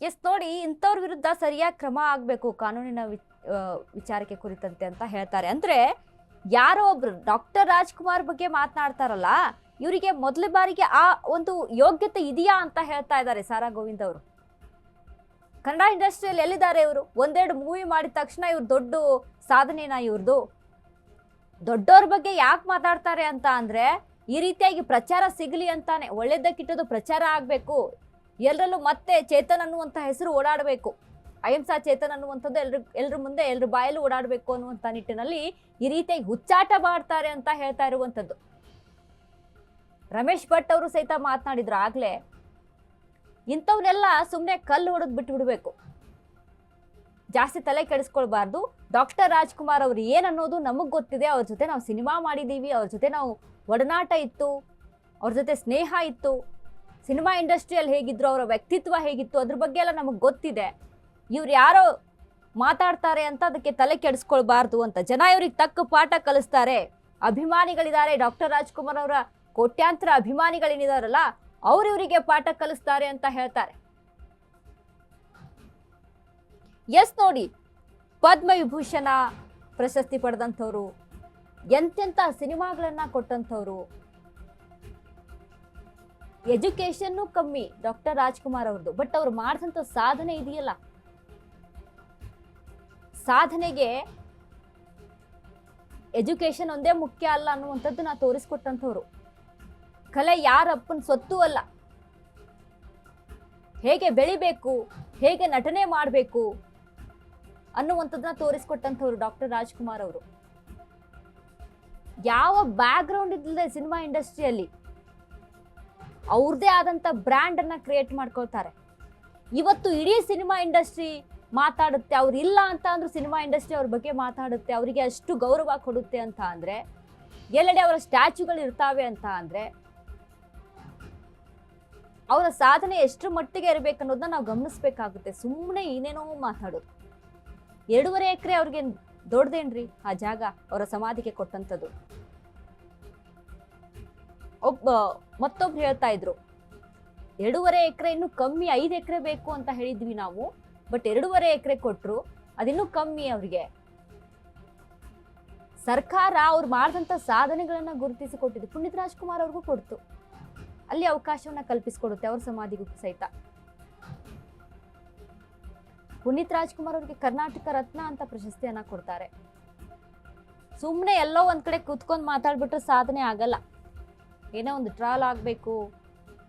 S ನೋಡಿ, ಇಂಥವ್ರ ವಿರುದ್ಧ ಸರಿಯಾಗಿ ಕ್ರಮ ಆಗಬೇಕು ಕಾನೂನಿನ ವಿಚಾರಕ್ಕೆ ಕುರಿತಂತೆ ಅಂತ ಹೇಳ್ತಾರೆ. ಅಂದ್ರೆ ಯಾರೋ ಒಬ್ರು ಡಾಕ್ಟರ್ ರಾಜ್ಕುಮಾರ್ ಬಗ್ಗೆ ಮಾತನಾಡ್ತಾರಲ್ಲ, ಇವರಿಗೆ ಮೊದಲ ಬಾರಿಗೆ ಆ ಒಂದು ಯೋಗ್ಯತೆ ಇದೆಯಾ ಅಂತ ಹೇಳ್ತಾ ಇದ್ದಾರೆ ಸಾರಾ ಗೋವಿಂದ್ ಅವರು. ಕನ್ನಡ ಇಂಡಸ್ಟ್ರಿಯಲ್ಲಿ ಎಲ್ಲಿದ್ದಾರೆ ಇವರು? ಒಂದೆರಡು ಮೂವಿ ಮಾಡಿದ ತಕ್ಷಣ ಇವ್ರು ದೊಡ್ಡ ಸಾಧನೆನಾ ಇವ್ರದ್ದು? ದೊಡ್ಡವ್ರ ಬಗ್ಗೆ ಯಾಕೆ ಮಾತಾಡ್ತಾರೆ ಅಂತ ಅಂದ್ರೆ, ಈ ರೀತಿಯಾಗಿ ಪ್ರಚಾರ ಸಿಗಲಿ ಅಂತಾನೆ. ಒಳ್ಳೇದಕ್ಕಿಟ್ಟದು ಪ್ರಚಾರ ಆಗಬೇಕು, ಎಲ್ಲರಲ್ಲೂ ಮತ್ತೆ ಚೇತನ್ ಅನ್ನುವಂಥ ಹೆಸರು ಓಡಾಡಬೇಕು, ಅಹಿಂಸಾ ಚೇತನ್ ಅನ್ನುವಂಥದ್ದು ಎಲ್ರ ಮುಂದೆ ಎಲ್ರ ಬಾಯಲ್ಲೂ ಓಡಾಡಬೇಕು ಅನ್ನುವಂಥ ನಿಟ್ಟಿನಲ್ಲಿ ಈ ರೀತಿಯಾಗಿ ಹುಚ್ಚಾಟ ಮಾಡ್ತಾರೆ ಅಂತ ಹೇಳ್ತಾ ಇರುವಂಥದ್ದು. ರಮೇಶ್ ಭಟ್ ಅವರು ಸಹಿತ ಮಾತನಾಡಿದ್ರು ಆಗ್ಲೇ, ಇಂಥವನ್ನೆಲ್ಲ ಸುಮ್ಮನೆ ಕಲ್ಲು ಹೊಡೆದು ಬಿಟ್ಟು ಬಿಡಬೇಕು, ಜಾಸ್ತಿ ತಲೆ ಕೆಡಿಸ್ಕೊಳ್ಬಾರ್ದು. ಡಾಕ್ಟರ್ ರಾಜ್ಕುಮಾರ್ ಅವರು ಏನನ್ನೋದು ನಮಗೆ ಗೊತ್ತಿದೆ, ಅವ್ರ ಜೊತೆ ನಾವು ಸಿನಿಮಾ ಮಾಡಿದ್ದೀವಿ, ಅವ್ರ ಜೊತೆ ನಾವು ಒಡನಾಟ ಇತ್ತು, ಅವ್ರ ಜೊತೆ ಸ್ನೇಹ ಇತ್ತು, ಸಿನಿಮಾ ಇಂಡಸ್ಟ್ರಿಯಲ್ಲಿ ಹೇಗಿದ್ರು, ಅವರ ವ್ಯಕ್ತಿತ್ವ ಹೇಗಿತ್ತು, ಅದ್ರ ಬಗ್ಗೆ ಎಲ್ಲ ನಮಗೆ ಗೊತ್ತಿದೆ. ಇವ್ರು ಯಾರೋ ಮಾತಾಡ್ತಾರೆ ಅಂತ ಅದಕ್ಕೆ ತಲೆ ಕೆಡಿಸ್ಕೊಳ್ಬಾರ್ದು ಅಂತ. ಜನ ಇವ್ರಿಗೆ ತಕ್ಕ ಪಾಠ ಕಲಿಸ್ತಾರೆ. ಅಭಿಮಾನಿಗಳಿದ್ದಾರೆ, ಡಾಕ್ಟರ್ ರಾಜ್ಕುಮಾರ್ ಅವರ ಕೋಟ್ಯಾಂತರ ಅಭಿಮಾನಿಗಳೇನಿದಾರಲ್ಲ, ಅವ್ರು ಇವರಿಗೆ ಪಾಠ ಕಲಿಸ್ತಾರೆ ಅಂತ ಹೇಳ್ತಾರೆ. ಎಸ್ ನೋಡಿ, ಪದ್ಮವಿಭೂಷಣ ಪ್ರಶಸ್ತಿ ಪಡೆದಂಥವ್ರು, ಎಂತೆಂಥ ಸಿನಿಮಾಗಳನ್ನ ಕೊಟ್ಟಂಥವ್ರು, ಎಜುಕೇಶನ್ನು ಕಮ್ಮಿ ಡಾಕ್ಟರ್ ರಾಜ್ಕುಮಾರ್ ಅವ್ರದ್ದು, ಬಟ್ ಅವ್ರು ಮಾಡಿದಂಥ ಸಾಧನೆ ಇದೆಯಲ್ಲ, ಸಾಧನೆಗೆ ಎಜುಕೇಶನ್ ಒಂದೇ ಮುಖ್ಯ ಅಲ್ಲ ಅನ್ನುವಂಥದ್ದನ್ನ ತೋರಿಸ್ಕೊಟ್ಟಂಥವ್ರು. ಕಲೆ ಯಾರಪ್ಪನ ಸೊತ್ತು ಅಲ್ಲ, ಹೇಗೆ ಬೆಳಿಬೇಕು, ಹೇಗೆ ನಟನೆ ಮಾಡಬೇಕು ಅನ್ನುವಂಥದ್ದನ್ನ ತೋರಿಸ್ಕೊಟ್ಟಂಥವ್ರು ಡಾಕ್ಟರ್ ರಾಜ್ಕುಮಾರ್ ಅವರು. ಯಾವ ಬ್ಯಾಕ್ ಗ್ರೌಂಡ್ ಇಲ್ಲದೆ ಸಿನಿಮಾ ಇಂಡಸ್ಟ್ರಿಯಲ್ಲಿ ಅವ್ರದೇ ಆದಂಥ ಬ್ರ್ಯಾಂಡ್ ಅನ್ನ ಕ್ರಿಯೇಟ್ ಮಾಡ್ಕೊಳ್ತಾರೆ. ಇವತ್ತು ಇಡೀ ಸಿನಿಮಾ ಇಂಡಸ್ಟ್ರಿ ಮಾತಾಡುತ್ತೆ, ಅವ್ರು ಇಲ್ಲ ಅಂತ ಅಂದ್ರೂ ಸಿನಿಮಾ ಇಂಡಸ್ಟ್ರಿ ಅವ್ರ ಬಗ್ಗೆ ಮಾತಾಡುತ್ತೆ, ಅವರಿಗೆ ಅಷ್ಟು ಗೌರವ ಕೊಡುತ್ತೆ ಅಂತ ಅಂದ್ರೆ, ಎಲ್ಲೆಡೆ ಅವರ ಸ್ಟ್ಯಾಚ್ಯೂಗಳು ಇರ್ತಾವೆ ಅಂತ ಅಂದ್ರೆ, ಅವರ ಸಾಧನೆ ಎಷ್ಟು ಮಟ್ಟಿಗೆ ಇರಬೇಕನ್ನೋದನ್ನ ನಾವು ಗಮನಿಸ್ಬೇಕಾಗುತ್ತೆ. ಸುಮ್ಮನೆ ಏನೇನೋ ಮಾತಾಡೋದು. 2.5 ಎಕರೆ ಅವ್ರಿಗೆ ದೊಡ್ಡದೇನ್ರಿ ಆ ಜಾಗ, ಅವರ ಸಮಾಧಿಗೆ ಕೊಟ್ಟಂಥದ್ದು. ಮತ್ತೊಬ್ರು ಹೇಳ್ತಾ ಇದ್ರು, 2.5 ಎಕರೆ ಇನ್ನು ಕಮ್ಮಿ, 5 ಎಕರೆ ಬೇಕು ಅಂತ ಹೇಳಿದ್ವಿ ನಾವು, ಬಟ್ 2.5 ಎಕರೆ ಕೊಟ್ರು, ಅದಿನ್ನೂ ಕಮ್ಮಿ ಅವ್ರಿಗೆ. ಸರ್ಕಾರ ಅವ್ರು ಮಾಡಿದಂಥ ಸಾಧನೆಗಳನ್ನ ಗುರುತಿಸಿ ಕೊಟ್ಟಿದ್ದು. ಪುನೀತ್ ರಾಜ್ಕುಮಾರ್ ಅವ್ರಿಗೂ ಕೊಡ್ತು, ಅಲ್ಲಿ ಅವಕಾಶವನ್ನ ಕಲ್ಪಿಸಿಕೊಡುತ್ತೆ ಅವ್ರ ಸಮಾಧಿಗೂ ಸಹಿತ. ಪುನೀತ್ ರಾಜ್ಕುಮಾರ್ ಅವ್ರಿಗೆ ಕರ್ನಾಟಕ ರತ್ನ ಅಂತ ಪ್ರಶಸ್ತಿಯನ್ನ ಕೊಡ್ತಾರೆ. ಸುಮ್ಮನೆ ಎಲ್ಲೋ ಒಂದ್ ಕಡೆ ಕೂತ್ಕೊಂಡು ಮಾತಾಡ್ಬಿಟ್ರೆ ಸಾಧನೆ ಆಗಲ್ಲ. ಏನೋ ಒಂದು ಟ್ರಾಲ್ ಆಗಬೇಕು,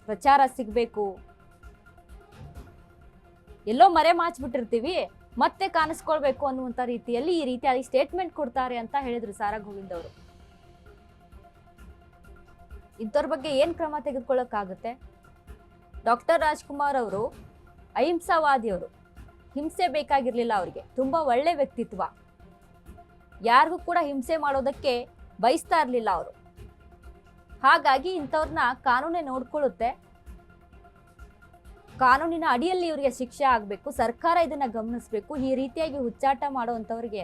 ಪ್ರಚಾರ ಸಿಗಬೇಕು, ಎಲ್ಲೋ ಮರೆ ಮಾಚ್ಬಿಟ್ಟಿರ್ತೀವಿ, ಮತ್ತೆ ಕಾಣಿಸ್ಕೊಳ್ಬೇಕು ಅನ್ನುವಂಥ ರೀತಿಯಲ್ಲಿ ಈ ರೀತಿಯಾಗಿ ಸ್ಟೇಟ್ಮೆಂಟ್ ಕೊಡ್ತಾರೆ ಅಂತ ಹೇಳಿದ್ರು ಸಾರಾ ಗೋವಿಂದ್ ಅವರು. ಇಂಥವ್ರ ಬಗ್ಗೆ ಏನ್ ಕ್ರಮ ತೆಗೆದುಕೊಳ್ಳಕ್ಕಾಗುತ್ತೆ? ಡಾಕ್ಟರ್ ರಾಜ್ಕುಮಾರ್ ಅವರು ಅಹಿಂಸಾವಾದಿಯವರು, ಹಿಂಸೆ ಬೇಕಾಗಿರ್ಲಿಲ್ಲ ಅವ್ರಿಗೆ, ತುಂಬಾ ಒಳ್ಳೆ ವ್ಯಕ್ತಿತ್ವ, ಯಾರಿಗೂ ಕೂಡ ಹಿಂಸೆ ಮಾಡೋದಕ್ಕೆ ಬಯಸ್ತಾ ಇರ್ಲಿಲ್ಲ ಅವರು. ಹಾಗಾಗಿ ಇಂಥವ್ರನ್ನ ಕಾನೂನೇ ನೋಡ್ಕೊಳ್ಳುತ್ತೆ, ಕಾನೂನಿನ ಅಡಿಯಲ್ಲಿ ಇವರಿಗೆ ಶಿಕ್ಷೆ ಆಗಬೇಕು, ಸರ್ಕಾರ ಇದನ್ನ ಗಮನಿಸಬೇಕು. ಈ ರೀತಿಯಾಗಿ ಹುಚ್ಚಾಟ ಮಾಡುವಂಥವ್ರಿಗೆ